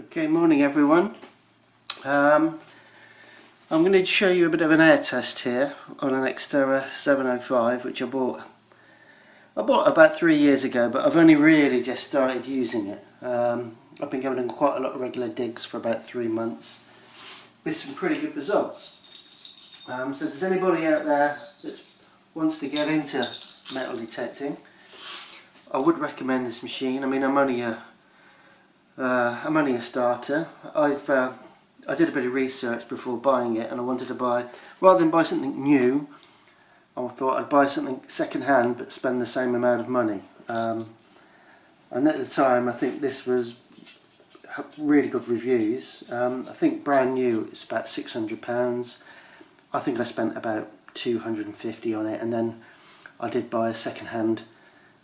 Okay, morning everyone. I'm going to show you a bit of an air test here on an Xterra 705 which I bought about 3 years ago, but I've only really just started using it. I've been going on quite a lot of regular digs for about 3 months with some pretty good results. So if there's anybody out there that wants to get into metal detecting, I would recommend this machine. I mean, I'm only a starter. I did a bit of research before buying it, and I wanted to buy, rather than buy something new, I thought I'd buy something second hand but spend the same amount of money. And at the time I think this was really good reviews. I think brand new it's about £600. I think I spent about £250 on it, and then I did buy a second hand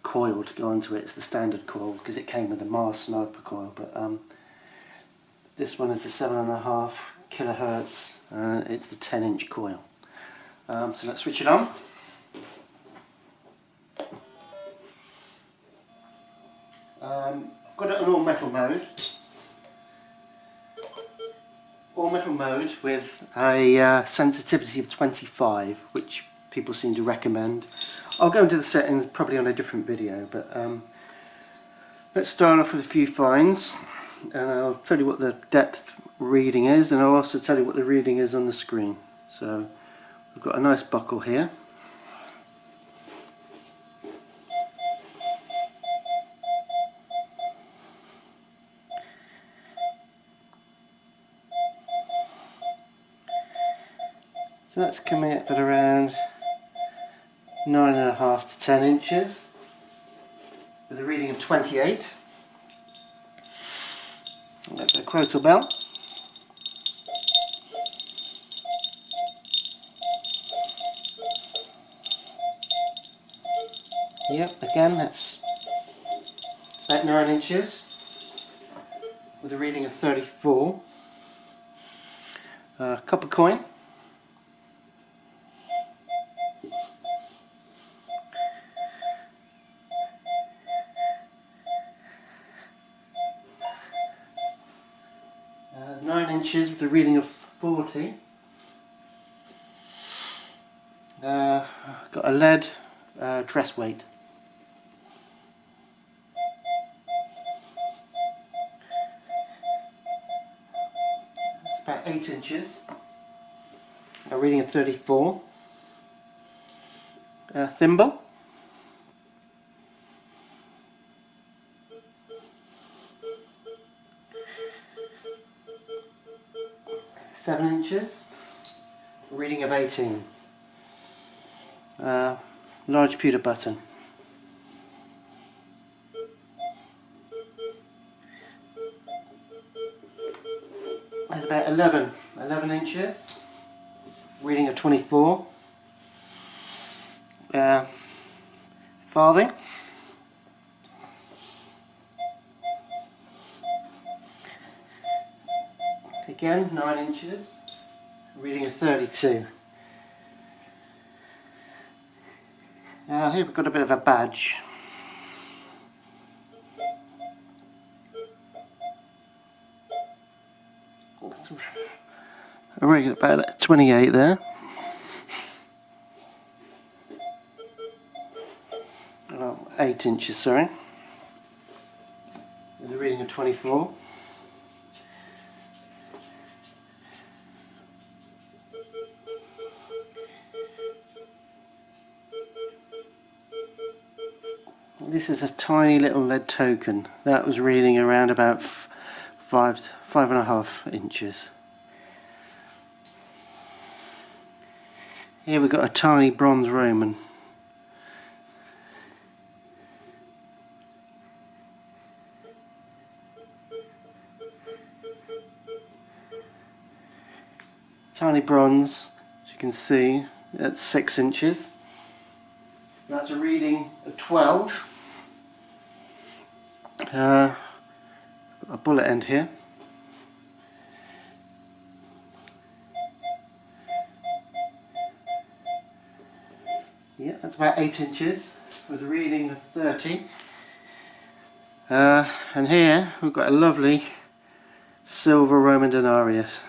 coil to go onto it. It's the standard coil because it came with a Mars sniper coil, but this one is the 7.5 kilohertz. It's the 10-inch coil. So let's switch it on. I've got it on all metal mode. All metal mode with a sensitivity of 25, which people seem to recommend. I'll go into the settings probably on a different video, but let's start off with a few finds, and I'll tell you what the depth reading is, and I'll also tell you what the reading is on the screen. So we've got a nice buckle here. So that's coming up at around 9.5 to 10 inches with a reading of 28. I've got a quotal bell. Yep, again that's about 9 inches with a reading of 34. Copper coin. Uh, 9 inches with a reading of 40. Got a lead dress weight. That's about 8 inches. A reading of 34. Thimble. Seven inches, a reading of 18. Large pewter button. That's about 11 inches, reading of 24. Farthing. Again, 9 inches, reading of 32. Now here we've got a bit of a badge. I reckon about 28 there. Oh, 8 inches, sorry. With a reading of 24. This is a tiny little lead token. That was reading around about 5.5 inches. Here we've got a tiny bronze Roman. Tiny bronze, as you can see, that's 6 inches. That's a reading of 12. A bullet end here. Yeah, that's about 8 inches with a reading of 30. And here we've got a lovely silver Roman denarius.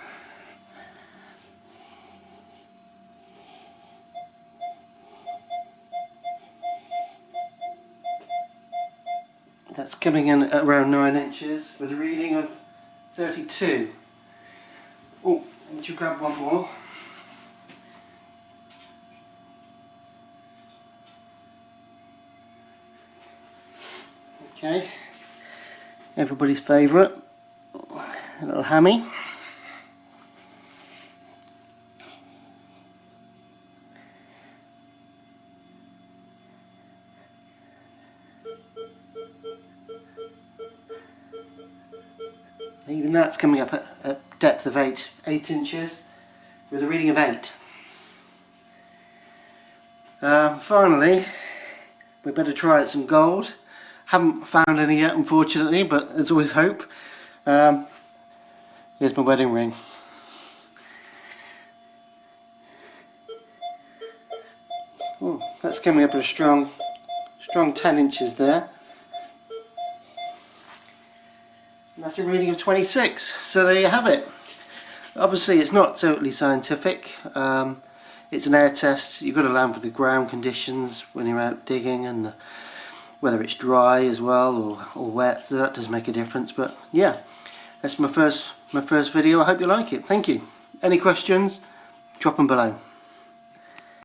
That's coming in at around 9 inches with a reading of 32. Oh, let me grab one more. Okay, everybody's favourite, a little hammy. Even that's coming up at a depth of 8 inches with a reading of 8. Finally, we better try out some gold. Haven't found any yet, unfortunately, but there's always hope. Here's my wedding ring. Oh, that's coming up at a strong 10 inches there. And that's a reading of 26. So there you have it. Obviously, it's not totally scientific. It's an air test. You've got to learn for the ground conditions when you're out digging, and whether it's dry as well or wet, so that does make a difference. But yeah, that's my first video. I hope you like it. Thank you. Any questions? Drop them below.